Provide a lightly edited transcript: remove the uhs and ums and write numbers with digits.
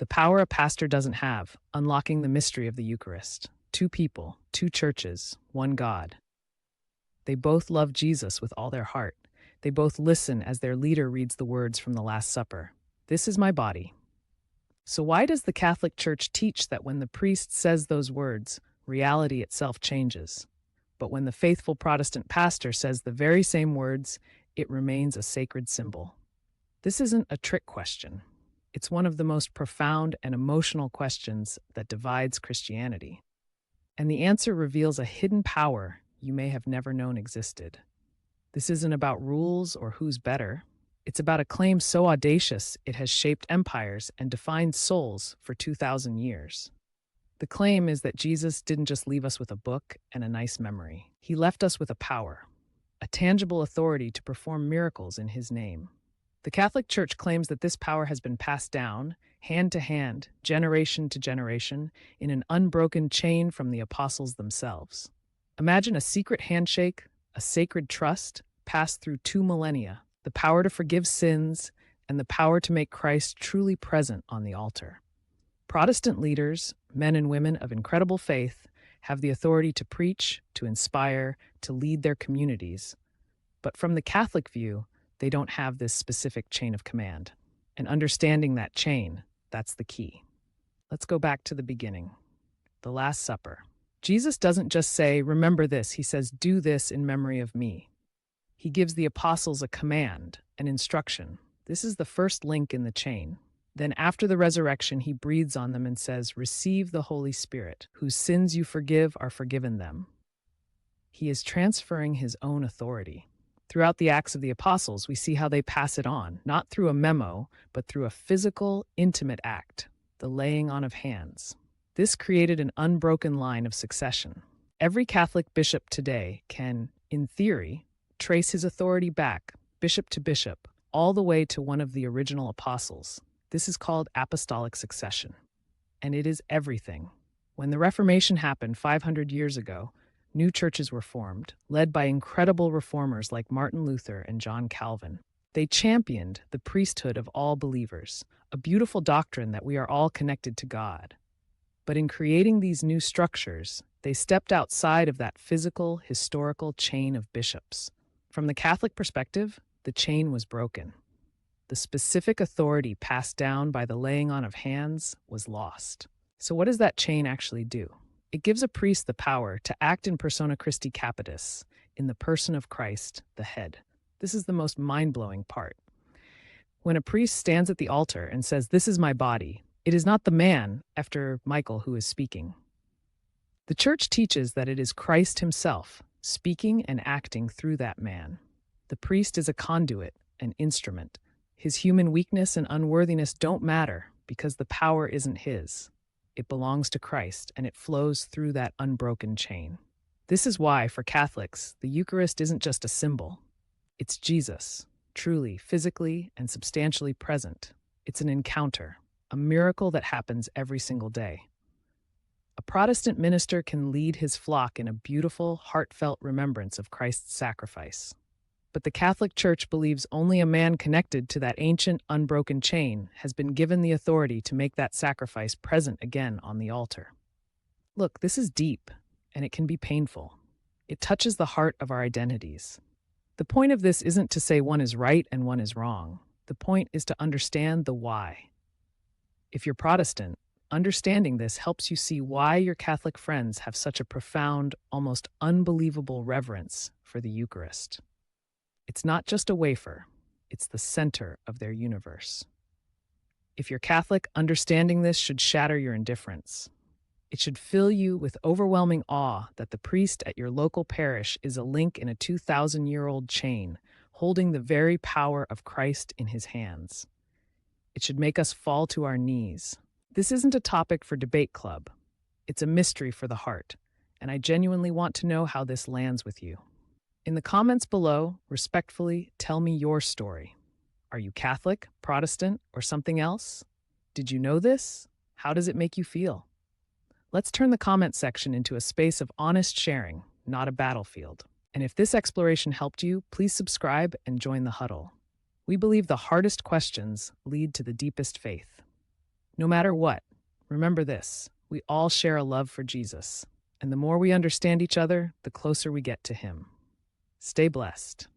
The power a pastor doesn't have, unlocking the mystery of the Eucharist. Two people, two churches, one God. They both love Jesus with all their heart. They both listen as their leader reads the words from the Last Supper. This is my body. So why does the Catholic Church teach that when the priest says those words, reality itself changes? But when the faithful Protestant pastor says the very same words, it remains a sacred symbol. This isn't a trick question. It's one of the most profound and emotional questions that divides Christianity. And the answer reveals a hidden power you may have never known existed. This isn't about rules or who's better. It's about a claim so audacious it has shaped empires and defined souls for 2,000 years. The claim is that Jesus didn't just leave us with a book and a nice memory. He left us with a power, a tangible authority to perform miracles in his name. The Catholic Church claims that this power has been passed down, hand to hand, generation to generation, in an unbroken chain from the apostles themselves. Imagine a secret handshake, a sacred trust, passed through 2 millennia, the power to forgive sins and the power to make Christ truly present on the altar. Protestant leaders, men and women of incredible faith, have the authority to preach, to inspire, to lead their communities. But from the Catholic view, they don't have this specific chain of command. And understanding that chain, that's the key. Let's go back to the beginning. The Last Supper. Jesus doesn't just say, remember this. He says, do this in memory of me. He gives the apostles a command, an instruction. This is the first link in the chain. Then after the resurrection, he breathes on them and says, receive the Holy Spirit, whose sins you forgive are forgiven them. He is transferring his own authority. Throughout the Acts of the Apostles, we see how they pass it on, not through a memo, but through a physical, intimate act, the laying on of hands. This created an unbroken line of succession. Every Catholic bishop today can, in theory, trace his authority back, bishop to bishop, all the way to one of the original apostles. This is called Apostolic Succession. And it is everything. When the Reformation happened 500 years ago, new churches were formed, led by incredible reformers like Martin Luther and John Calvin. They championed the priesthood of all believers, a beautiful doctrine that we are all connected to God. But in creating these new structures, they stepped outside of that physical, historical chain of bishops. From the Catholic perspective, the chain was broken. The specific authority passed down by the laying on of hands was lost. So what does that chain actually do? It gives a priest the power to act in persona Christi capitis, in the person of Christ, the head. This is the most mind-blowing part. When a priest stands at the altar and says, this is my body, it is not the man, after Michael, who is speaking. The Church teaches that it is Christ himself, speaking and acting through that man. The priest is a conduit, an instrument. His human weakness and unworthiness don't matter because the power isn't his. It belongs to Christ, and it flows through that unbroken chain. This is why, for Catholics, the Eucharist isn't just a symbol. It's Jesus, truly, physically, and substantially present. It's an encounter, a miracle that happens every single day. A Protestant minister can lead his flock in a beautiful, heartfelt remembrance of Christ's sacrifice. But the Catholic Church believes only a man connected to that ancient, unbroken chain has been given the authority to make that sacrifice present again on the altar. Look, this is deep, and it can be painful. It touches the heart of our identities. The point of this isn't to say one is right and one is wrong. The point is to understand the why. If you're Protestant, understanding this helps you see why your Catholic friends have such a profound, almost unbelievable reverence for the Eucharist. It's not just a wafer, it's the center of their universe. If you're Catholic, understanding this should shatter your indifference. It should fill you with overwhelming awe that the priest at your local parish is a link in a 2,000-year-old chain, holding the very power of Christ in his hands. It should make us fall to our knees. This isn't a topic for debate club. It's a mystery for the heart, and I genuinely want to know how this lands with you. In the comments below, respectfully, tell me your story. Are you Catholic, Protestant, or something else? Did you know this? How does it make you feel? Let's turn the comment section into a space of honest sharing, not a battlefield. And if this exploration helped you, please subscribe and join the Huddle. We believe the hardest questions lead to the deepest faith. No matter what, remember this: we all share a love for Jesus, and the more we understand each other, the closer we get to Him. Stay blessed.